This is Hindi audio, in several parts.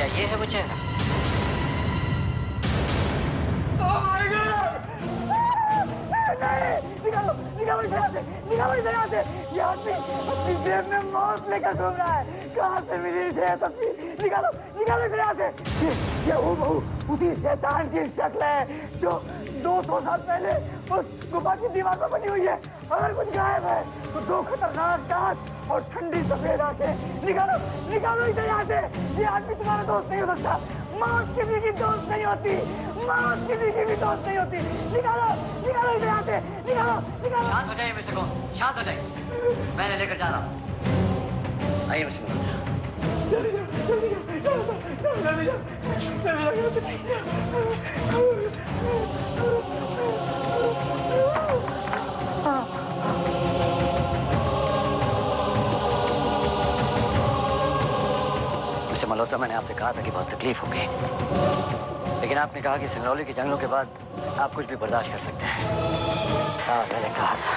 क्या ये है वो चेहरा? Oh my God! नहीं, निकालो, निकालो इसे यहाँ से, निकालो इसे यहाँ से। ये आदमी अपनी जेब में मौत लेकर घूम रहा है। कहाँ से मिली इसे ये तस्वीर? निकालो, निकालो इसे यहाँ से। ये उसी शैतान की शक्ल है जो 200 साल पहले उस गुफा की दीवार पर बनी हुई है। अगर कुछ गायब है तो 2 खतरनाक दांत और ठंडी सफेद आंखें। निकालो, निकालो इसे यहाँ से। ये आदमी तुम्हारा दोस्त नहीं हो सकता। मौत किसी की दोस्त नहीं होती, मौत किसी की भी दोस्त नहीं होती। निकालो, निकालो इसे यहाँ से, निकालो, निकालो। शांत हो जाइए मिस्टर गोम्स, शांत हो जाइए। मैंने लेकर जा रहा हूँ। आइए मिस्टर गोम्स। जल्दी जाओ, जल्दी जाओ, जल्दी जाओ, जल्दी जाओ। मल्होत्रा, मैंने आपसे कहा था कि बहुत तकलीफ होगी, लेकिन आपने कहा कि सिंगरौली के जंगलों के बाद आप कुछ भी बर्दाश्त कर सकते हैं। हाँ, मैंने कहा था,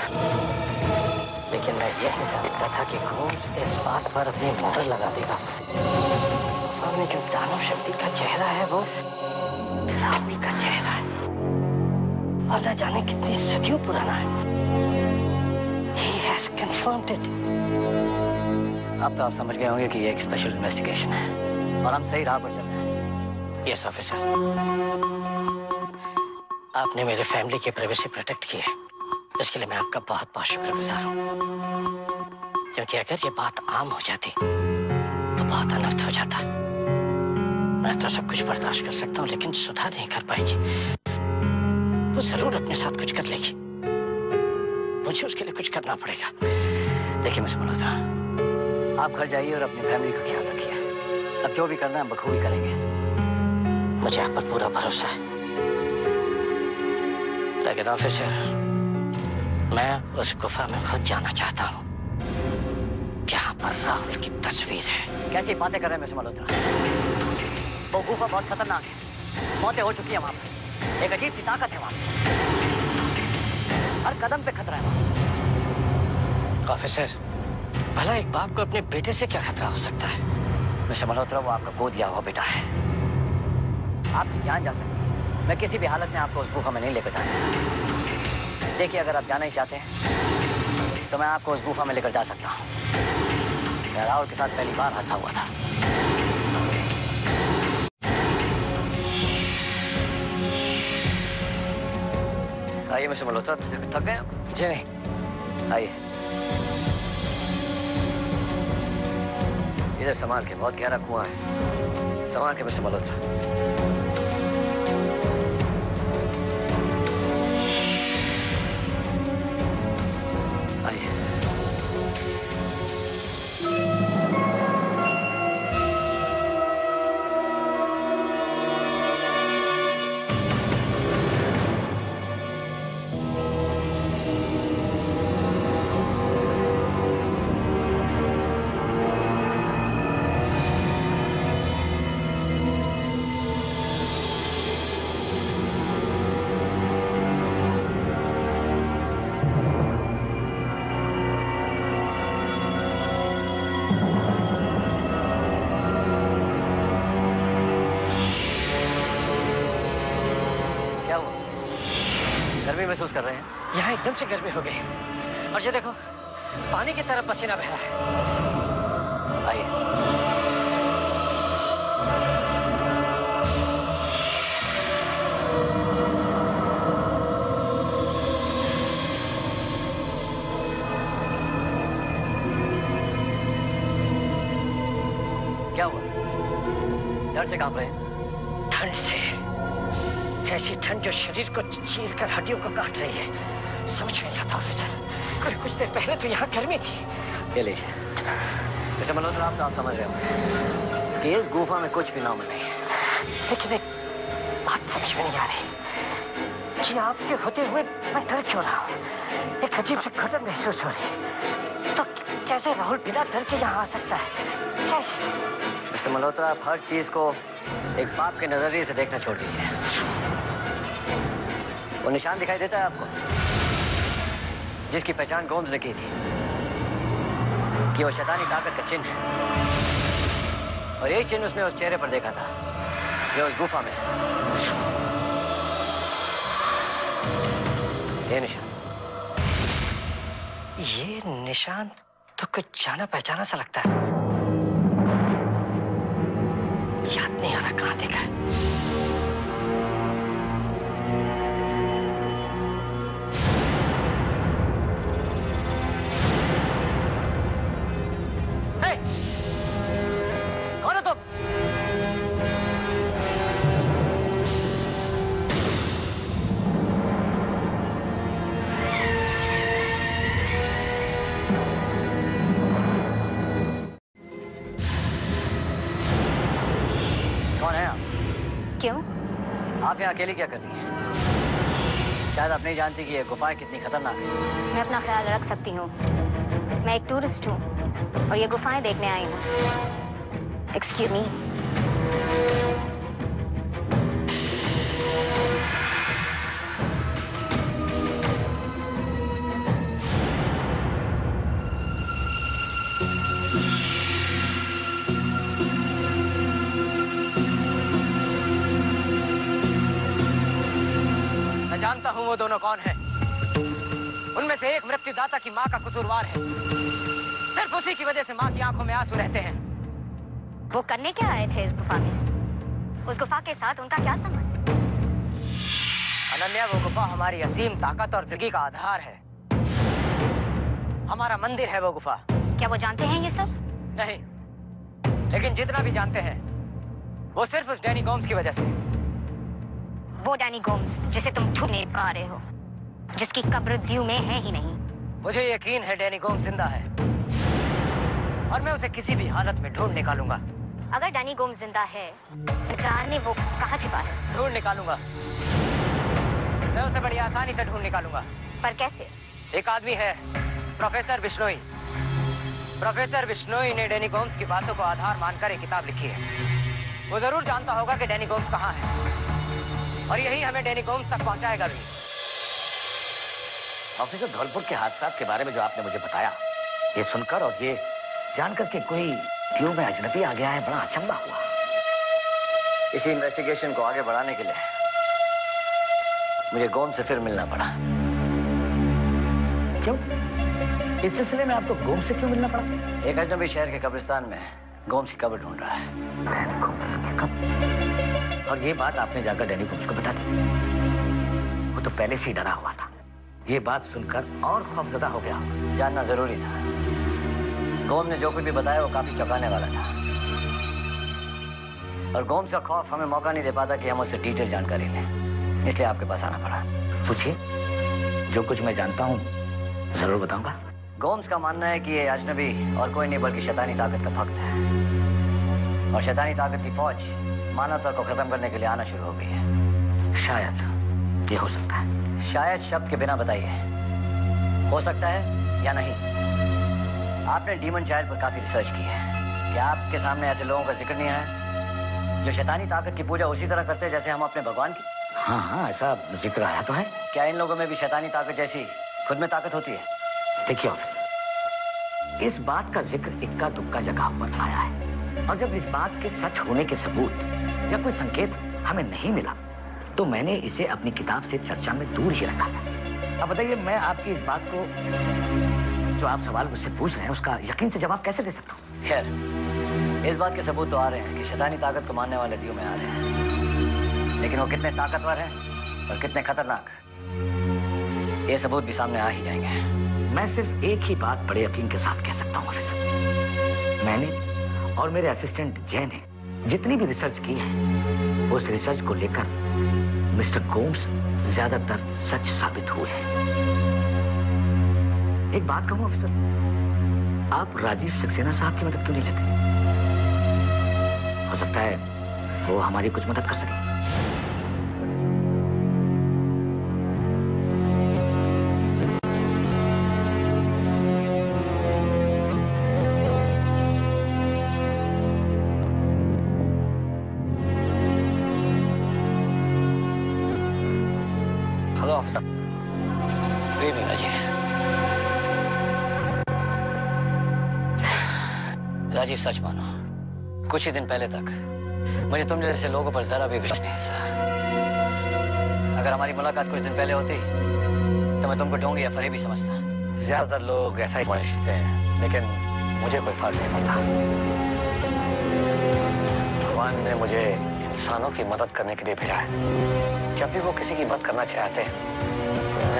लेकिन मैं यह जानता था कि गोम्स इस बात पर अपनी मोहर लगा देगा। में जो दानव शक्ति का चेहरा है वो राहुल का चेहरा है, और न जाने कितनी सदियों पुराना है। He has confirmed it. अब तो आप समझ गए होंगे कि ये एक स्पेशल इन्वेस्टिगेशन है और हम सही राह पर चल रहे हैं। यस ऑफिसर, आपने मेरे फैमिली की प्राइवेसी प्रोटेक्ट की है, इसके लिए मैं आपका बहुत बहुत शुक्रगुजार हूँ। क्योंकि अगर ये बात आम हो जाती तो बहुत अनर्थ हो जाता। मैं तो सब कुछ बर्दाश्त कर सकता हूँ, लेकिन सुधा नहीं कर पाएगी। वो जरूर अपने साथ कुछ कर लेगी, मुझे उसके लिए कुछ करना पड़ेगा। देखिए मिस्टर मल्होत्रा, आप घर जाइए और अपनी फैमिली का ख्याल रखिए। अब जो भी करना है बखूबी करेंगे, मुझे आप पर पूरा भरोसा है। लेकिन ऑफिसर, मैं उस गुफा में खुद जाना चाहता हूँ जहाँ पर राहुल की तस्वीर है। कैसी बातें कर रहे हैं मिस्टर मल्होत्रा? वो गुफा बहुत खतरनाक है, मौतें हो चुकी है वहाँ पर, एक अजीब सी ताकत है वहाँ पर, हर कदम पे खतरा है वहाँ। ऑफिसर, भला एक बाप को अपने बेटे से क्या खतरा हो सकता है? मिस्टर मल्होत्रा, वो आपका गोद लिया हुआ बेटा है, आपकी जान जा सकती है। मैं किसी भी हालत में आपको उस गुफा में नहीं लेकर जा सकता। देखिए, अगर आप जाना ही चाहते हैं तो मैं आपको उस गुफा में लेकर जा सकता हूँ। मेरा राहुल के साथ पहली बार हादसा हुआ था। आइए मिस्टर मल्होत्रा, थक गए? जी नहीं, आइए। इधर संभाल के, बहुत गहरा कुआं है, संभाल के मिस्टर मल्होत्रा। आइए। महसूस कर रहे हैं? यहाँ एकदम से गर्मी हो गई, और ये देखो पानी की तरफ पसीना बह रहा है। आइए। क्या हुआ? डर से कांप रहे हैं? ठंड से, ऐसी ठंड जो शरीर को चीर कर हड्डियों को काट रही है। समझ में नहीं आता ऑफिसर, अरे कुछ देर पहले तो यहाँ गर्मी थी। ये लीजिए मिस्टर मल्होत्रा, आप समझ रहे हो कि इस गुफा में कुछ भी नामुमकिन नहीं है। लेकिन एक बात समझ में नहीं आ रही कि आपके होते हुए मैं डर क्यों रहा हूँ। एक अजीब सी घटन महसूस हो रही है। तो कैसे राहुल बिना डर के यहाँ आ सकता है? कैसे? मिस्टर मल्होत्रा, आप हर चीज को एक बाप के नजरिए से देखना छोड़ दीजिए। वो निशान दिखाई देता है आपको, जिसकी पहचान गोम्स ने की थी कि वो शैतानी ताकत का चिन्ह है, और यही चिन्ह उसने उस चेहरे पर देखा था जो उस गुफा में। ये निशान, ये निशान तो कुछ जाना पहचाना सा लगता है। याद नहीं आ रहा कहां देखा है। कौन हो तुम? कौन है आप? क्यों? आप यहाँ अकेली क्या कर रही हैं? शायद आप नहीं जानती कि ये गुफाएं कितनी खतरनाक हैं। मैं अपना ख्याल रख सकती हूँ। मैं एक टूरिस्ट हूँ और ये गुफाएं देखने आई हूँ। Excuse me. मैं जानता हूँ वो दोनों कौन हैं। उनमें से एक मृत्युदाता की माँ का कसूरवार है। सिर्फ उसी की वजह से माँ की आंखों में आंसू रहते हैं। वो करने क्या आए थे इस गुफा में? उस गुफा के साथ उनका क्या संबंध? अनन्या, वो गुफा हमारी असीम ताकत और जिंदगी का आधार है। हमारा मंदिर है वो गुफा। क्या वो जानते हैं ये सब? नहीं, लेकिन जितना भी जानते हैं वो सिर्फ उस डैनी गोम्स की वजह से। वो डैनी गोम्स जिसे तुम ढूंढने पा रहे हो, जिसकी कब्र द्यू में है ही नहीं। मुझे यकीन है डैनी गोम्स जिंदा है और मैं उसे किसी भी हालत में ढूंढ निकालूंगा। अगर डैनी गोम्स जिंदा है, जाने वो कहाँ छिपा है? ढूंढ निकालूंगा। मैं उसे बड़ी आसानी से ढूंढ निकालूंगा। पर कैसे? एक आदमी है, प्रोफेसर बिश्नोई। प्रोफेसर बिश्नोई ने डैनी गोम्स की बातों को आधार मानकर एक किताब लिखी है। वो जरूर जानता होगा कि डैनी गोम्स कहाँ है और यही हमें डैनी गोम्स तक पहुंचाएगा भी। ऑफिसर, धौलपुर के हादसा के बारे में जो आपने मुझे बताया, ये सुनकर और ये जानकर के कोई क्यों में अजनबी आ गया है, बड़ा अचंभा हुआ। इसी इन्वेस्टिगेशन को आगे बढ़ाने के लिए मुझे गोम्स से फिर मिलना पड़ा। क्यों? इस सिलसिले में आपको गोम्स से क्यों मिलना पड़ा? एक अजनबी शहर के कब्रिस्तान में गोम्स की कब्र ढूंढ रहा है। डैनी गोम्स की कब्र? और ये बात आपने जाकर डैनी गोम्स को बता दी? वो तो पहले से ही डरा हुआ था। ये बात सुनकर और खौफजदा हो गया। जानना जरूरी था। गोम ने जो कुछ भी बताया वो काफी चौंकाने वाला था और गोम्स का खौफ हमें मौका नहीं दे पाता कि हम उससे डिटेल जानकारी लें, इसलिए आपके पास आना पड़ा। पूछिए, जो कुछ मैं जानता हूँ जरूर बताऊंगा। गोम्स का मानना है कि ये अजनबी और कोई नहीं बल्कि शैतानी ताकत का भक्त है और शैतानी ताकत की फौज मानवता को खत्म करने के लिए आना शुरू हो गई है। शायद ये हो सकता है। शायद शब्द के बिना बताइए, हो सकता है या नहीं? आपने डीमन चाइल्ड पर काफी रिसर्च की है। क्या आपके सामने ऐसे लोगों का जिक्र नहीं आया जो शैतानी ताकत की पूजा उसी तरह करते हैं जैसे हम अपने भगवान की? हाँ हाँ, ऐसा जिक्र आया तो है। क्या इन लोगों में भी शैतानी ताकत जैसी खुद में ताकत होती है? देखिए ऑफिसर, इस बात का जिक्र इक्का दुक्का जगह पर आया है और जब इस बात के सच होने के सबूत या कोई संकेत हमें नहीं मिला तो मैंने इसे अपनी किताब से चर्चा में दूर ही रखा था। अब बताइए, मैं आपकी इस बात को, जो आप सवाल मुझसे पूछ रहे हैं, उसका यकीन से जवाब कैसे दे सकता हूँ? खैर, इस बात के सबूत तो आ रहे हैं कि शैतानी ताकत को मानने वाले दियों में आ रहे हैं, लेकिन वो कितने ताकतवर हैं और कितने खतरनाक, ये सबूत भी सामने आ ही जाएंगे। मैं सिर्फ एक ही बात बड़े यकीन के साथ कह सकता हूँ ऑफिसर। मैंने और मेरे असिस्टेंट जय ने जितनी भी रिसर्च की है, उस रिसर्च को लेकर मिस्टर गोम्स ज्यादातर सच साबित हुए हैं। एक बात कहूं ऑफिसर, आप राजीव सक्सेना साहब की मदद क्यों नहीं लेते? हो सकता है वो हमारी कुछ मदद कर सके। Hello officer. Good evening Rajiv. Rajiv, सच मानो, कुछ ही दिन पहले तक मुझे तुम जैसे लोगों पर जरा भी विश्वास नहीं था। अगर हमारी मुलाकात कुछ दिन पहले होती तो मैं तुमको ढोंगी या फरेबी समझता। ज्यादातर लोग ऐसा ही समझते हैं, लेकिन मुझे कोई फर्क नहीं पड़ता। भगवान ने मुझे इंसानों की मदद करने के लिए भेजा है। जब भी वो किसी की मदद करना चाहते हैं,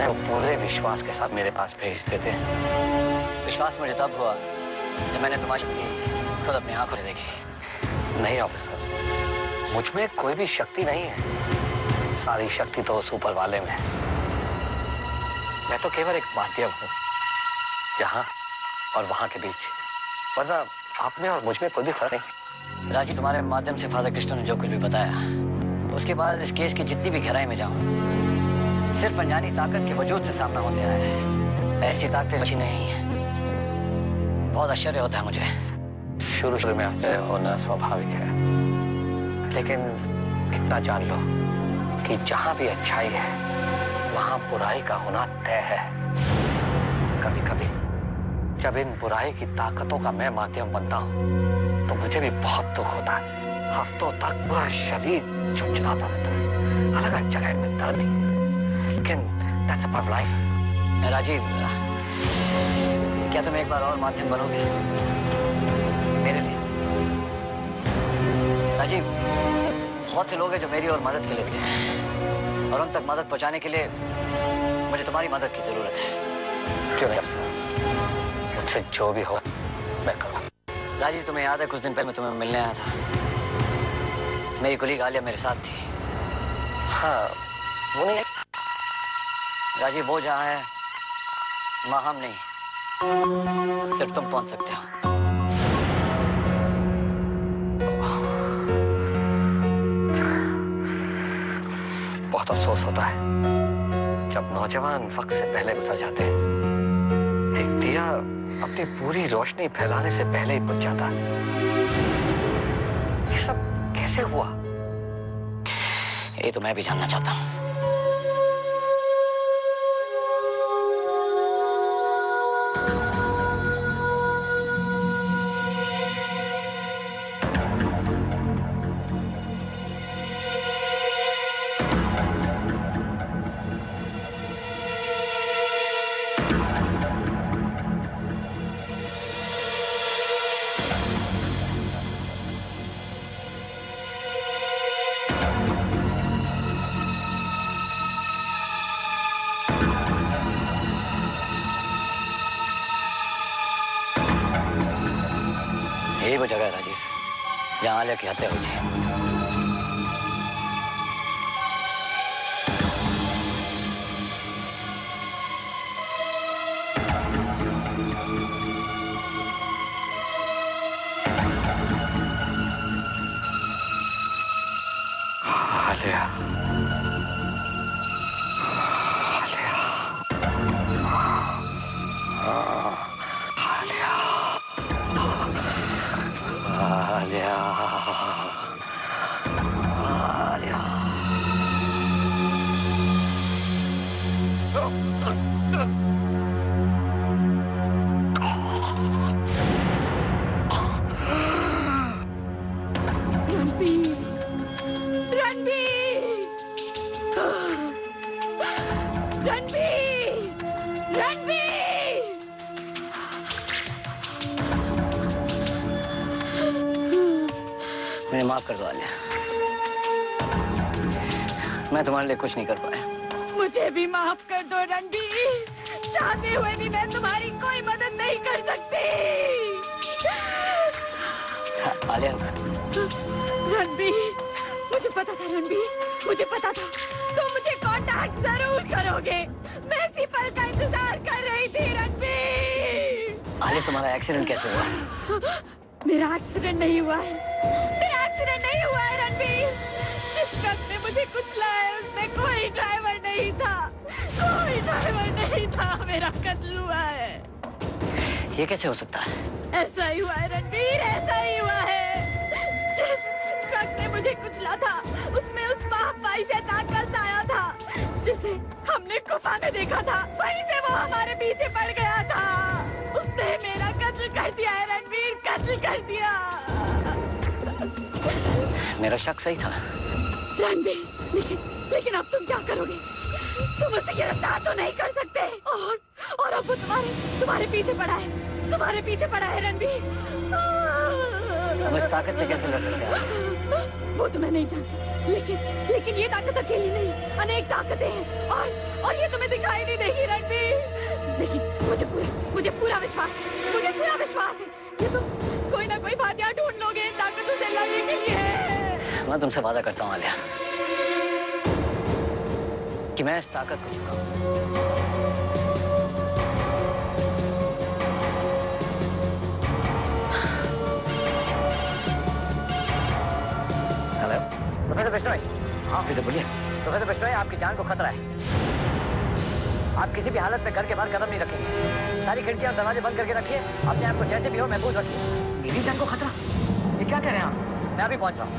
वो पूरे विश्वास के साथ मेरे पास भेज देते हैं। विश्वास मुझे तब हुआ जब मैंने तुम्हारी शक्ति खुद अपनी आंखों से देखी। नहीं ऑफिसर, मुझ में कोई भी शक्ति नहीं है। सारी शक्ति तो उस ऊपर वाले में है। मैं तो केवल एक माध्यम हूँ, यहाँ और वहाँ के बीच। वरना आप में और मुझ में कोई भी फर्क नहीं। राजी, तुम्हारे माध्यम से फादर कृष्ण ने जो कुछ भी बताया, उसके बाद इस केस की जितनी भी गहराई में जाऊं, सिर्फ अनजानी ताकत के वजूद से सामना होते आया है। ऐसी ताकतें अच्छी नहीं है। बहुत आश्चर्य होता है मुझे। शुरू में आश्चर्य होना स्वाभाविक है, लेकिन इतना जान लो कि जहां भी अच्छाई है वहां बुराई का होना तय है। कभी कभी जब इन बुराई की ताकतों का मैं माध्यम बनता हूँ तो मुझे भी बहुत दुख होता है। हफ्तों तक पूरा शरीर झुंझुनाता रहता है, अलग अलग जगह में दर्द ही। लेकिन that's a part of life। Rajiv, क्या तुम एक बार और माध्यम बनोगे मेरे लिए? राजीव, बहुत से लोग हैं जो मेरी और मदद के लिए लेते हैं, और उन तक मदद पहुंचाने के लिए मुझे तुम्हारी मदद की जरूरत है। क्यों नहीं? मुझसे जो भी हो मैं करूँ। राजीव, तुम्हें याद है कुछ दिन पहले मैं तुम्हें मिलने आया था? मेरी कुलीग आलिया मेरे साथ थी। हाँ, वो नहीं है राजीव, वो जहाँ है वहाँ हम नहीं, सिर्फ तुम पहुंच सकते हो। बहुत अफसोस होता है जब नौजवान वक्त से पहले गुजर जाते हैं। एक दिया अपनी पूरी रोशनी फैलाने से पहले ही बुझ जाता है। ये सब कैसे हुआ, ये तो मैं भी जानना चाहता हूँ। यही वो जगह है राजीव जहाँ आलिया की हत्या हुई थी। आलिया, आलिया, आलिया, मुझे माफ कर दो आलिया, मैं तुम्हारे लिए कुछ नहीं कर पाया। मुझे भी माफ कर दो रणबीर, चाहते हुए भी मैं तुम्हारी कोई मदद नहीं कर सकती। आलिया, रणबीर, मुझे पता था रणबीर, मुझे पता था तुम मुझे कांटेक्ट जरूर करोगे। मैं इसी पल का इंतजार कर रही थी रणबीर। आलिया, तुम्हारा एक्सीडेंट कैसे हुआ? मेरा एक्सीडेंट नहीं हुआ है, मेरा एक्सीडेंट नहीं हुआ है रणबीर। जिस ट्रक ने मुझे कुचला है उसमें कोई ड्राइवर नहीं था, कोई ड्राइवर नहीं था। मेरा कत्ल हुआ है। ये कैसे हो सकता है? ऐसा ही हुआ है रणबीर, ऐसा ही हुआ है। जिस ट्रक ने मुझे कुचला था उसमें उस पापी शैतान का साया था जिसे हमने गुफा में देखा था। वहीं से वो हमारे पीछे पड़ गया था। उसने मेरा कत्ल कर दिया है रणबीर, कत्ल कर दिया। मेरा शक सही था। रणबीर, लेकिन अब तुम क्या करोगे? तुम उसे गिरफ्तार तो नहीं कर सकते। और अब वो तुम्हारे पीछे पड़ा है, तुम्हारे पीछे पड़ा है रणबीर। हम इस ताकत से कैसे लड़ सकते हैं? वो तो मैं नहीं जानती, लेकिन ये ताकत अकेली नहीं, अनेक ताकतें हैं और ये तुम्हें दिखाई नहीं देगी रणबीर। लेकिन मुझे पूरा विश्वास है कि तुम कोई ना कोई भातियां ढूंढ लोगे इन ताकतों से लड़ने के लिए। मैं तुमसे वादा करता हूँ आलिया कि मैं इस ताकत को चुकाऊंगा। Hello professor Bishnoi. हाँ फिर बोलिए। प्रोफेसर बिश्नोई, आपकी जान को खतरा है। आप किसी भी हालत में घर के बाहर कदम नहीं रखेंगे। सारी खिड़कियां और दरवाजे बंद करके रखिए। अपने आप को जैसे भी हो महफूज रखिए। मेरी जान को खतरा? ये क्या कह रहे हैं आप? मैं अभी पहुंच रहा हूँ।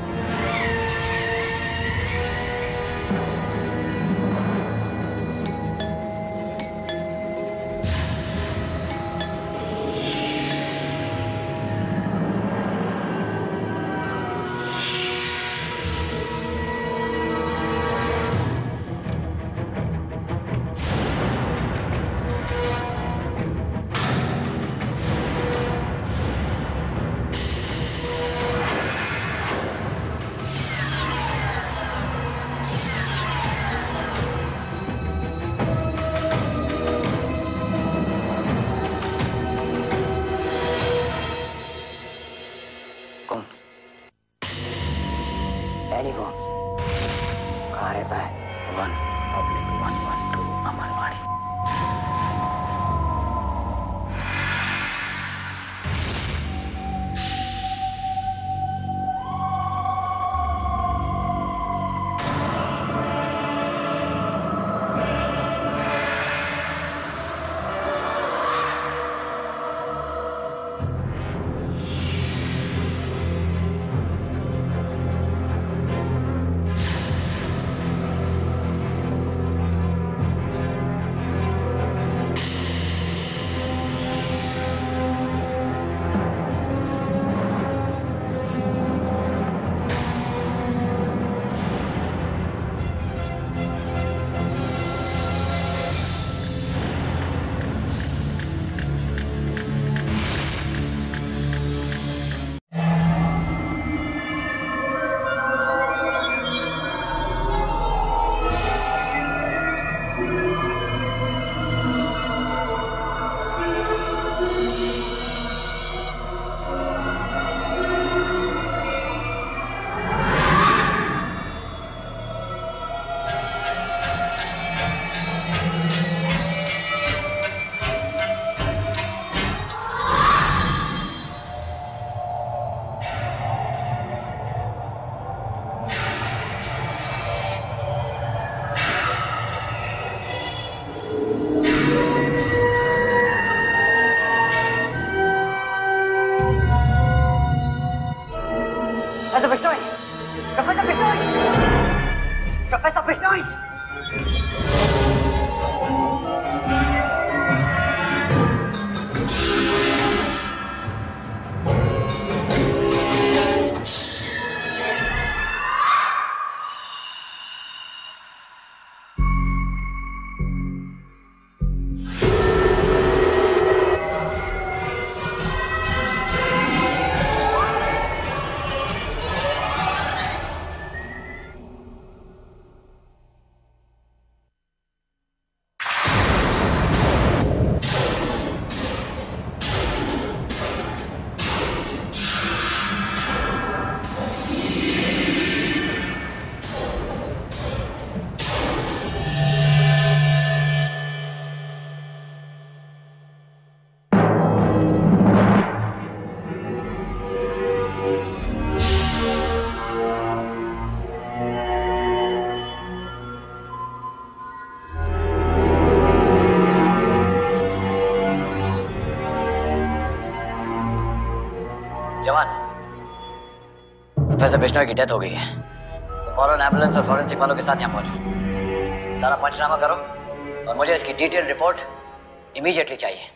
कहाँ रहता है? 1/112 अमरवाड़ी। Professor Bishnoi! जवान, प्रोफेसर बिश्नोई की डेथ हो गई है। तो फौरन एम्बुलेंस और फॉरेंसिक वालों के साथ यहाँ पहुंचो। सारा पंचनामा करो और मुझे इसकी डिटेल रिपोर्ट इमीडिएटली चाहिए।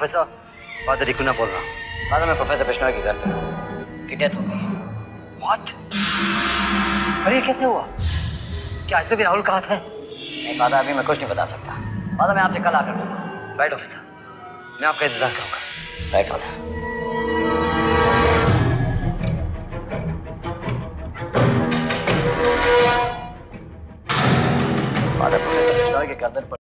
ऑफिसर, फादर रिकुना बोल रहा हूँ। फादर, मैं प्रोफेसर बिश्नोई के घर पे हूँ कि डेथ हो गई। व्हाट? अरे ये कैसे हुआ? क्या आज भी राहुल कहा था? नहीं फादर, अभी मैं कुछ नहीं बता सकता। फादर, मैं आपसे कल आकर मिलता हूँ। राइट ऑफिसर, मैं आपका इंतजार करूंगा। Right father. Father, professor Bishnoi के गर्दन पर